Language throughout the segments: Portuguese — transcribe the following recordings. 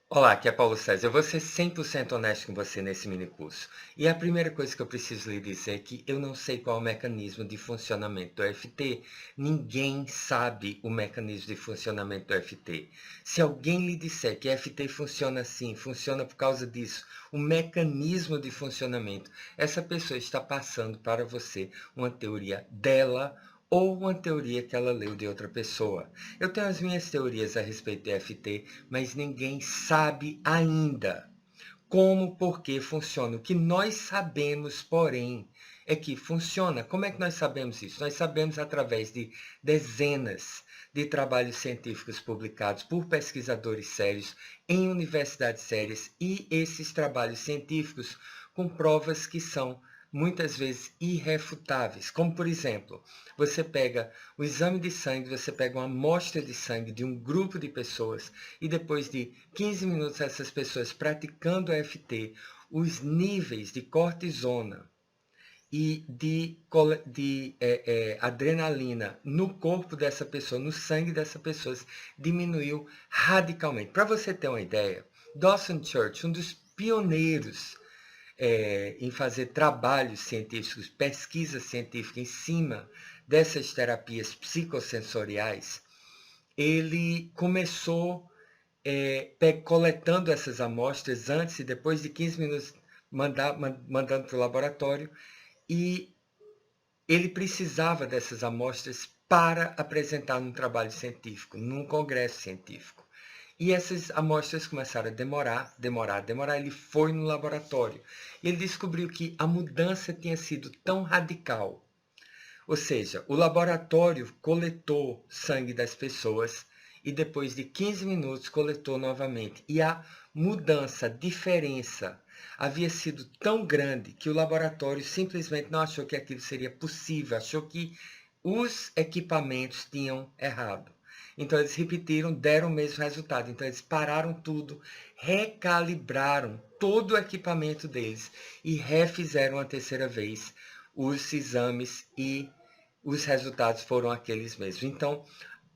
Olá, aqui é Paulo César. Eu vou ser 100% honesto com você nesse mini curso. E a primeira coisa que eu preciso lhe dizer é que eu não sei qual é o mecanismo de funcionamento do FT. Ninguém sabe o mecanismo de funcionamento do FT. Se alguém lhe disser que FT funciona assim, funciona por causa disso, o mecanismo de funcionamento, essa pessoa está passando para você uma teoria dela ou uma teoria que ela leu de outra pessoa. Eu tenho as minhas teorias a respeito de FT, mas ninguém sabe ainda como, por que funciona. O que nós sabemos, porém, é que funciona. Como é que nós sabemos isso? Nós sabemos através de dezenas de trabalhos científicos publicados por pesquisadores sérios em universidades sérias e esses trabalhos científicos com provas que são muitas vezes irrefutáveis. Como, por exemplo, você pega o exame de sangue, você pega uma amostra de sangue de um grupo de pessoas e depois de 15 minutos essas pessoas praticando EFT, os níveis de cortisona e de adrenalina no corpo dessa pessoa, no sangue dessa pessoa, diminuiu radicalmente. Para você ter uma ideia, Dawson Church, um dos pioneiros em fazer trabalhos científicos, pesquisa científica em cima dessas terapias psicossensoriais, ele começou coletando essas amostras antes e depois de 15 minutos mandando para o laboratório e ele precisava dessas amostras para apresentar num trabalho científico, num congresso científico. E essas amostras começaram a demorar. Ele foi no laboratório e ele descobriu que a mudança tinha sido tão radical. Ou seja, o laboratório coletou sangue das pessoas e depois de 15 minutos coletou novamente. E a mudança, a diferença havia sido tão grande que o laboratório simplesmente não achou que aquilo seria possível, achou que os equipamentos tinham errado. Então eles repetiram, deram o mesmo resultado. Então eles pararam tudo, recalibraram todo o equipamento deles e refizeram a terceira vez os exames e os resultados foram aqueles mesmos. Então,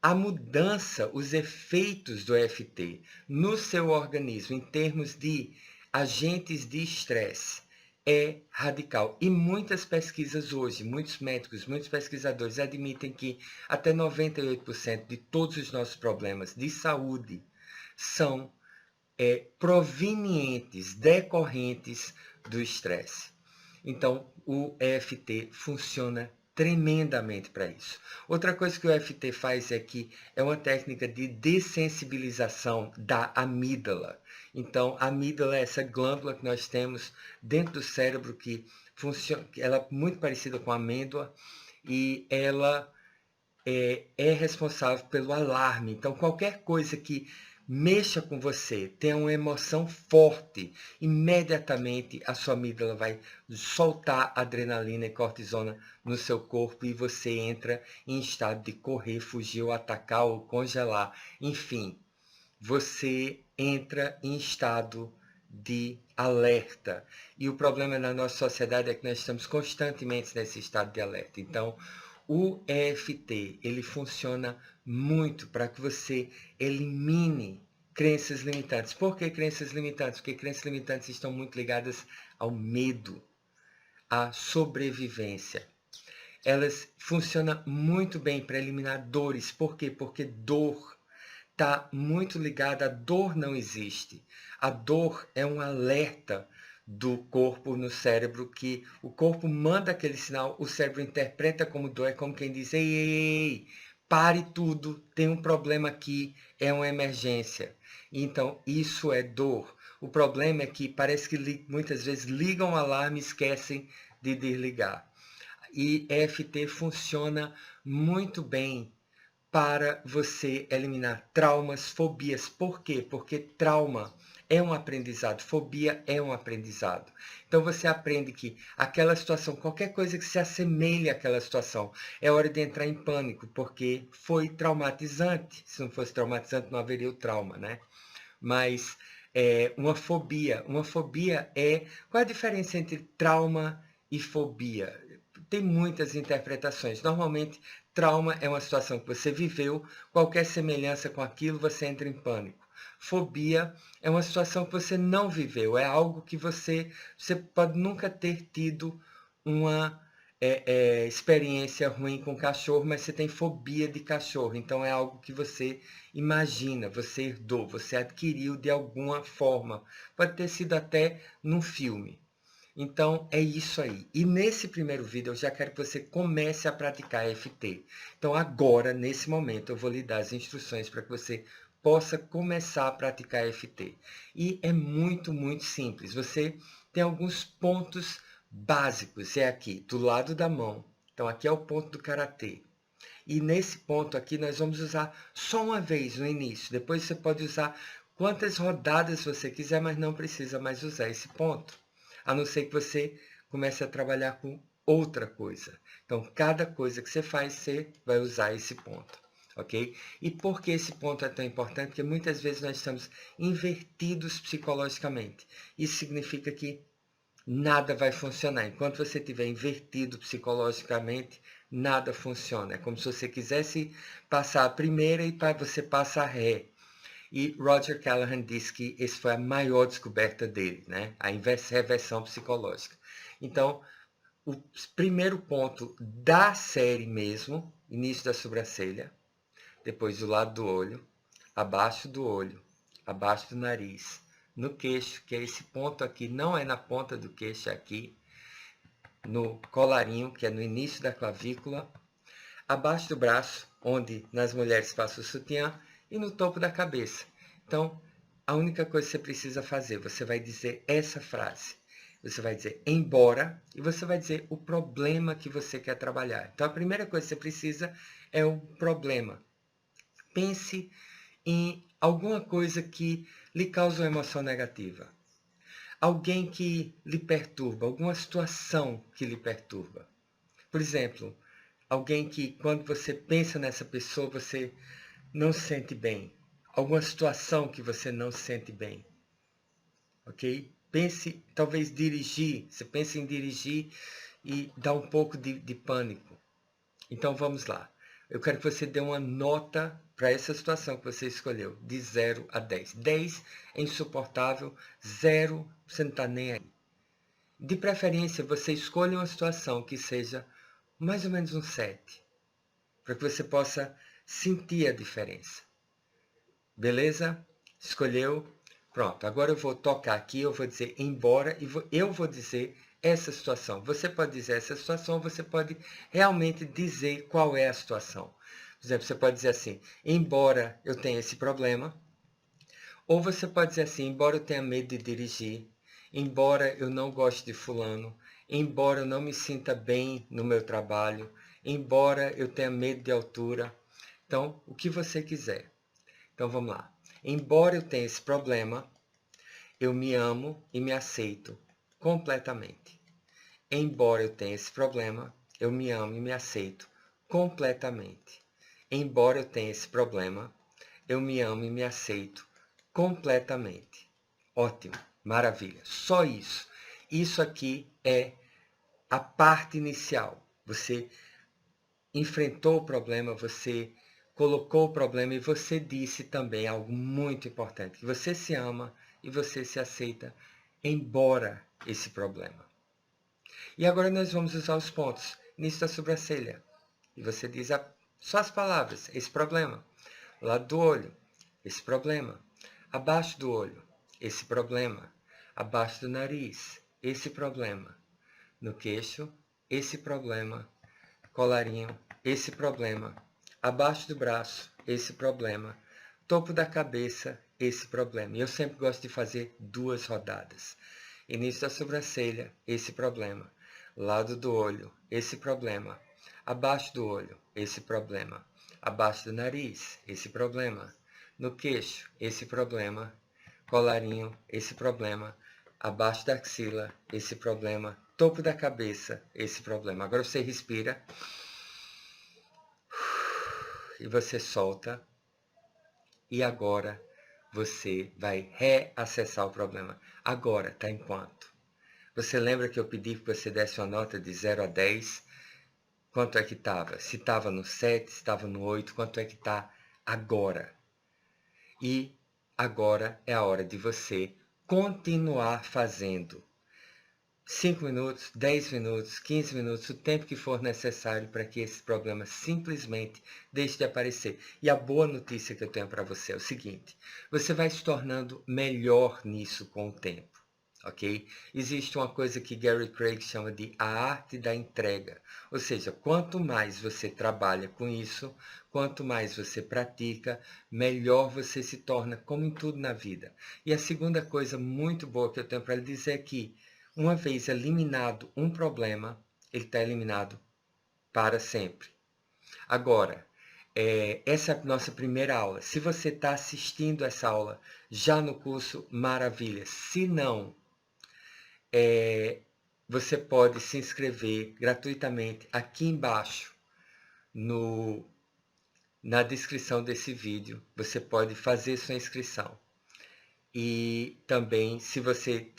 a mudança, os efeitos do EFT no seu organismo em termos de agentes de estresse é radical. E muitas pesquisas hoje, muitos médicos, muitos pesquisadores admitem que até 98% de todos os nossos problemas de saúde são provenientes, decorrentes do estresse. Então, o EFT funciona tremendamente para isso. Outra coisa que o EFT faz é que é uma técnica de dessensibilização da amígdala. Então, a amígdala é essa glândula que nós temos dentro do cérebro que funciona, ela é muito parecida com a amêndoa e ela é responsável pelo alarme. Então, qualquer coisa que mexa com você, tenha uma emoção forte, imediatamente a sua amígdala vai soltar adrenalina e cortisona no seu corpo e você entra em estado de correr, fugir, ou atacar ou congelar. Enfim, você entra em estado de alerta. E o problema na nossa sociedade é que nós estamos constantemente nesse estado de alerta. Então, o EFT, ele funciona muito para que você elimine crenças limitantes. Por que crenças limitantes? Porque crenças limitantes estão muito ligadas ao medo, à sobrevivência. Elas funcionam muito bem para eliminar dores. Por quê? Porque dor está muito ligada, a dor não existe. A dor é um alerta do corpo no cérebro que o corpo manda aquele sinal, o cérebro interpreta como dor, é como quem diz, ei, ei, ei, pare tudo, tem um problema aqui, é uma emergência. Então, isso é dor. O problema é que parece que muitas vezes ligam o alarme e esquecem de desligar. E EFT funciona muito bem para você eliminar traumas, fobias. Por quê? Porque trauma é um aprendizado, fobia é um aprendizado. Então você aprende que aquela situação, qualquer coisa que se assemelhe àquela situação, é hora de entrar em pânico, porque foi traumatizante. Se não fosse traumatizante, não haveria o trauma, né? Mas uma fobia é... Qual a diferença entre trauma e fobia? Tem muitas interpretações. Normalmente, trauma é uma situação que você viveu, qualquer semelhança com aquilo, você entra em pânico. Fobia é uma situação que você não viveu, é algo que você pode nunca ter tido uma experiência ruim com cachorro, mas você tem fobia de cachorro. Então é algo que você imagina, você herdou, você adquiriu de alguma forma. Pode ter sido até num filme. Então é isso aí. E nesse primeiro vídeo eu já quero que você comece a praticar EFT. Então agora, nesse momento, eu vou lhe dar as instruções para que você possa começar a praticar EFT. E é muito, muito simples. Você tem alguns pontos básicos. É aqui, do lado da mão. Então aqui é o ponto do karatê. E nesse ponto aqui nós vamos usar só uma vez no início. Depois você pode usar quantas rodadas você quiser, mas não precisa mais usar esse ponto. A não ser que você comece a trabalhar com outra coisa. Então, cada coisa que você faz, você vai usar esse ponto. Ok? E por que esse ponto é tão importante? Porque muitas vezes nós estamos invertidos psicologicamente. Isso significa que nada vai funcionar. Enquanto você estiver invertido psicologicamente, nada funciona. É como se você quisesse passar a primeira e você passa a ré. E Roger Callahan disse que essa foi a maior descoberta dele, né? A reversão psicológica. Então, o primeiro ponto da série mesmo, início da sobrancelha, depois do lado do olho, abaixo do olho, abaixo do nariz, no queixo, que é esse ponto aqui, não é na ponta do queixo, é aqui, no colarinho, que é no início da clavícula, abaixo do braço, onde nas mulheres passa o sutiã, e no topo da cabeça. Então, a única coisa que você precisa fazer, você vai dizer essa frase. Você vai dizer embora e você vai dizer o problema que você quer trabalhar. Então, a primeira coisa que você precisa é o problema. Pense em alguma coisa que lhe causa uma emoção negativa. Alguém que lhe perturba, alguma situação que lhe perturba. Por exemplo, alguém que quando você pensa nessa pessoa, você não se sente bem. Alguma situação que você não se sente bem. Ok? Pense, talvez dirigir. Você pensa em dirigir e dá um pouco de pânico. Então vamos lá. Eu quero que você dê uma nota para essa situação que você escolheu, de 0 a 10. 10 é insuportável, 0 você não está nem aí. De preferência, você escolha uma situação que seja mais ou menos um 7, para que você possa sentir a diferença. Beleza? Escolheu? Pronto, agora eu vou tocar aqui, eu vou dizer embora e eu vou dizer essa situação. Você pode dizer essa situação, você pode realmente dizer qual é a situação. Por exemplo, você pode dizer assim, embora eu tenha esse problema, ou você pode dizer assim, embora eu tenha medo de dirigir, embora eu não goste de fulano, embora eu não me sinta bem no meu trabalho, embora eu tenha medo de altura. Então, o que você quiser. Então, vamos lá. Embora eu tenha esse problema, eu me amo e me aceito completamente. Embora eu tenha esse problema, eu me amo e me aceito completamente. Embora eu tenha esse problema, eu me amo e me aceito completamente. Ótimo, maravilha. Só isso. Isso aqui é a parte inicial. Você enfrentou o problema, você colocou o problema e você disse também algo muito importante, que você se ama e você se aceita embora esse problema. E agora nós vamos usar os pontos. Início da sobrancelha. E você diz só as palavras, esse problema. Lado do olho, esse problema. Abaixo do olho, esse problema. Abaixo do nariz, esse problema. No queixo, esse problema. Colarinho, esse problema. Abaixo do braço, esse problema. Topo da cabeça, esse problema. E eu sempre gosto de fazer 2 rodadas. Início da sobrancelha, esse problema. Lado do olho, esse problema. Abaixo do olho, esse problema. Abaixo do nariz, esse problema. No queixo, esse problema. Colarinho, esse problema. Abaixo da axila, esse problema. Topo da cabeça, esse problema. Agora você respira. E você solta. E agora você vai reacessar o problema. Agora, tá em quanto? Você lembra que eu pedi que você desse uma nota de 0 a 10? Quanto é que estava? Se estava no 7, se estava no 8, quanto é que está agora? E agora é a hora de você continuar fazendo. 5 minutos, 10 minutos, 15 minutos, o tempo que for necessário para que esse problema simplesmente deixe de aparecer. E a boa notícia que eu tenho para você é o seguinte: você vai se tornando melhor nisso com o tempo, ok? Existe uma coisa que Gary Craig chama de a arte da entrega. Ou seja, quanto mais você trabalha com isso, quanto mais você pratica, melhor você se torna, como em tudo na vida. E a segunda coisa muito boa que eu tenho para lhe dizer é que, uma vez eliminado um problema, ele está eliminado para sempre. Agora, essa é a nossa primeira aula. Se você está assistindo essa aula já no curso, maravilha. Se não, você pode se inscrever gratuitamente aqui embaixo na descrição desse vídeo. Você pode fazer sua inscrição. E também, se você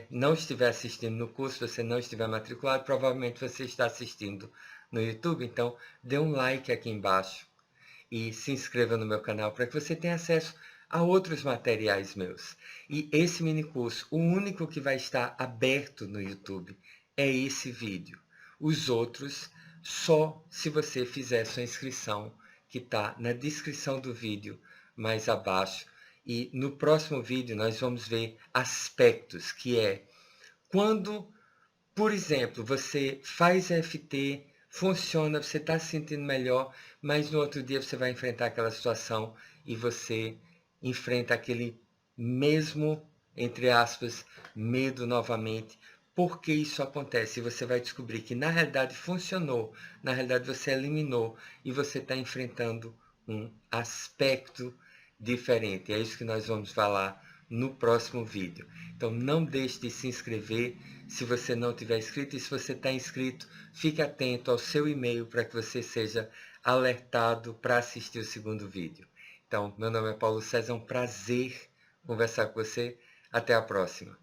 não estiver assistindo no curso, você não estiver matriculado, provavelmente você está assistindo no YouTube. Então, dê um like aqui embaixo e se inscreva no meu canal para que você tenha acesso a outros materiais meus. E esse mini curso, o único que vai estar aberto no YouTube é esse vídeo. Os outros, só se você fizer sua inscrição, que está na descrição do vídeo mais abaixo. E no próximo vídeo nós vamos ver aspectos, que é quando, por exemplo, você faz EFT, funciona, você está se sentindo melhor, mas no outro dia você vai enfrentar aquela situação e você enfrenta aquele mesmo, entre aspas, medo novamente. Por que isso acontece? E você vai descobrir que na realidade funcionou, na realidade você eliminou e você está enfrentando um aspecto diferente. É isso que nós vamos falar no próximo vídeo. Então não deixe de se inscrever se você não tiver inscrito, e se você está inscrito, fique atento ao seu e-mail para que você seja alertado para assistir o segundo vídeo. Então, meu nome é Paulo César, é um prazer conversar com você. Até a próxima.